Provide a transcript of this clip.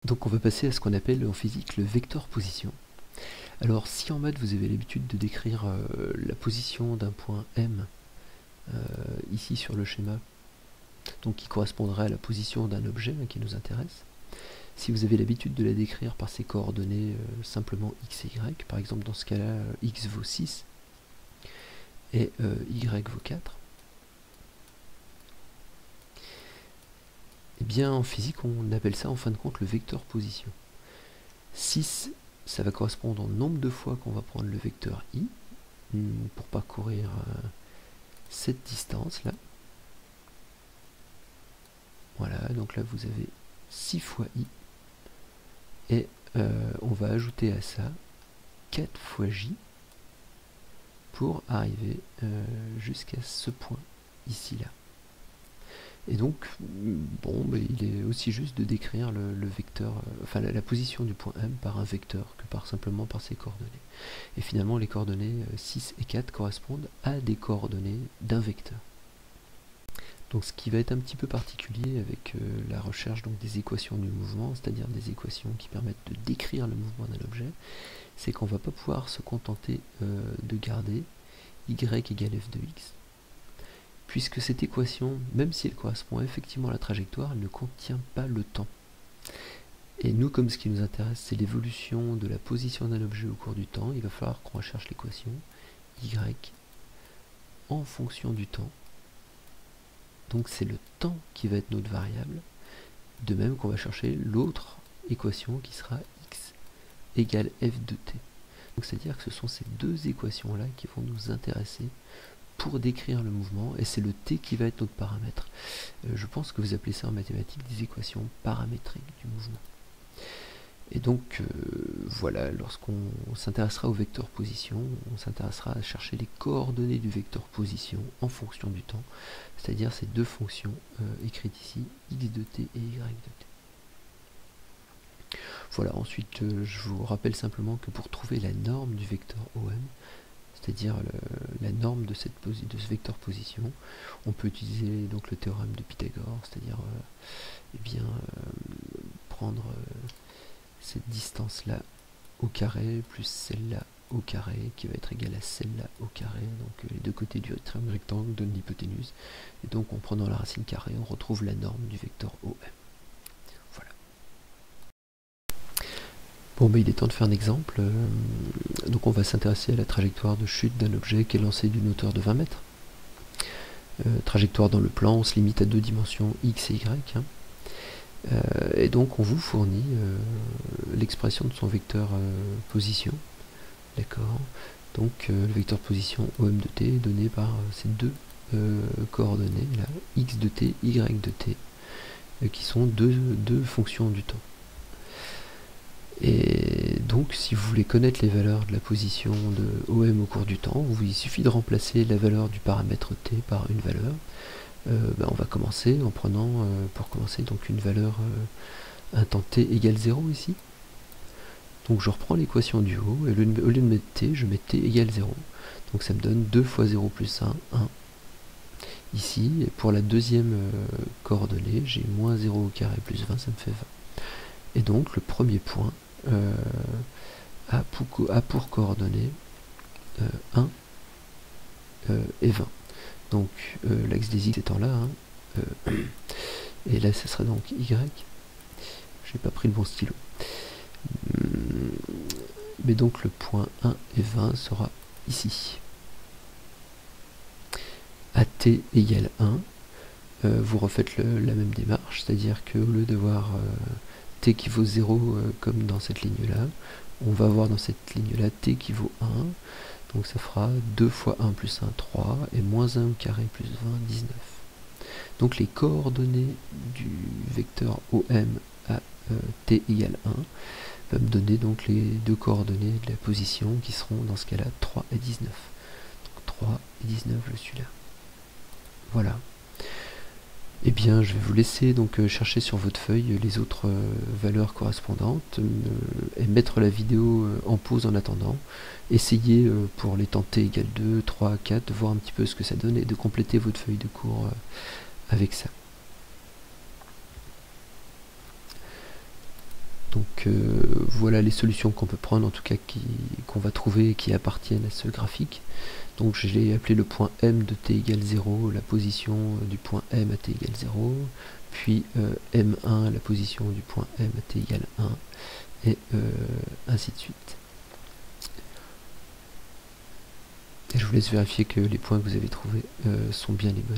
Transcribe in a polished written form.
Donc on va passer à ce qu'on appelle en physique le vecteur position. Alors si en maths vous avez l'habitude de décrire la position d'un point M ici sur le schéma, donc qui correspondrait à la position d'un objet qui nous intéresse, si vous avez l'habitude de la décrire par ses coordonnées simplement x et y, par exemple dans ce cas-là x vaut 6 et y vaut 4, et bien en physique on appelle ça en fin de compte le vecteur position. 6, ça va correspondre au nombre de fois qu'on va prendre le vecteur i pour parcourir cette distance là. Voilà, donc là vous avez 6 fois i et on va ajouter à ça 4 fois j pour arriver jusqu'à ce point ici là. Et donc, bon, il est aussi juste de décrire le vecteur, enfin la position du point M par un vecteur que simplement par ses coordonnées. Et finalement, les coordonnées 6 et 4 correspondent à des coordonnées d'un vecteur. Donc ce qui va être un petit peu particulier avec la recherche donc, des équations du mouvement, c'est-à-dire des équations qui permettent de décrire le mouvement d'un objet, c'est qu'on ne va pas pouvoir se contenter de garder y égale f de x, puisque cette équation, même si elle correspond effectivement à la trajectoire, elle ne contient pas le temps. Et nous, comme ce qui nous intéresse, c'est l'évolution de la position d'un objet au cours du temps, il va falloir qu'on recherche l'équation y en fonction du temps. Donc c'est le temps qui va être notre variable, de même qu'on va chercher l'autre équation qui sera x égale f de t. Donc c'est-à-dire que ce sont ces deux équations-là qui vont nous intéresser pour décrire le mouvement, et c'est le t qui va être notre paramètre. Je pense que vous appelez ça en mathématiques des équations paramétriques du mouvement. Et donc voilà, lorsqu'on s'intéressera au vecteur position, on s'intéressera à chercher les coordonnées du vecteur position en fonction du temps, c'est-à-dire ces deux fonctions écrites ici, x de t et y de t. Voilà, ensuite je vous rappelle simplement que pour trouver la norme du vecteur OM, c'est-à-dire la norme de ce vecteur position, on peut utiliser donc le théorème de Pythagore, c'est-à-dire prendre cette distance-là au carré plus celle-là au carré qui va être égale à celle-là au carré, donc les deux côtés du triangle rectangle donnent l'hypoténuse, et donc en prenant la racine carrée, on retrouve la norme du vecteur OM. Voilà. Bon, il est temps de faire un exemple. Donc on va s'intéresser à la trajectoire de chute d'un objet qui est lancé d'une hauteur de 20 mètres. Trajectoire dans le plan, on se limite à deux dimensions x et y. Et donc on vous fournit l'expression de son vecteur position. D'accord. Donc le vecteur position OM de t est donné par ces deux coordonnées, là, x de t, y de t, qui sont deux fonctions du temps. Et donc si vous voulez connaître les valeurs de la position de OM au cours du temps, il suffit de remplacer la valeur du paramètre t par une valeur. On va commencer en prenant, pour commencer, donc une valeur, un temps t égale 0 ici. Donc je reprends l'équation du haut, et au lieu de mettre t, je mets t égale 0. Donc ça me donne 2 fois 0 plus 1, 1. Ici, et pour la deuxième coordonnée, j'ai moins 0 au carré plus 20, ça me fait 20. Et donc le premier point a pour coordonnées 1 et 20. Donc l'axe des x étant là, et là ce serait donc y. J'ai pas pris le bon stylo. Mais donc le point 1 et 20 sera ici. À t égale 1, vous refaites la même démarche, c'est-à-dire qu'au lieu de voir t qui vaut 0 comme dans cette ligne-là, on va avoir dans cette ligne-là t qui vaut 1, donc ça fera 2 fois 1 plus 1, 3, et moins 1 au carré plus 20, 19. Donc les coordonnées du vecteur OM à t égale 1 va me donner donc les deux coordonnées de la position qui seront dans ce cas-là 3 et 19. Donc 3 et 19, je suis là. Voilà. Eh bien, je vais vous laisser donc chercher sur votre feuille les autres valeurs correspondantes et mettre la vidéo en pause en attendant. Essayez pour les temps t égale 2, 3, 4, de voir un petit peu ce que ça donne et de compléter votre feuille de cours avec ça. Donc voilà les solutions qu'on peut prendre, en tout cas qu'on va trouver et qui appartiennent à ce graphique. Donc je l'ai appelé le point M de t égale 0, la position du point M à t égale 0, puis M1, la position du point M à t égale 1, et ainsi de suite. Et je vous laisse vérifier que les points que vous avez trouvés sont bien les bonnes.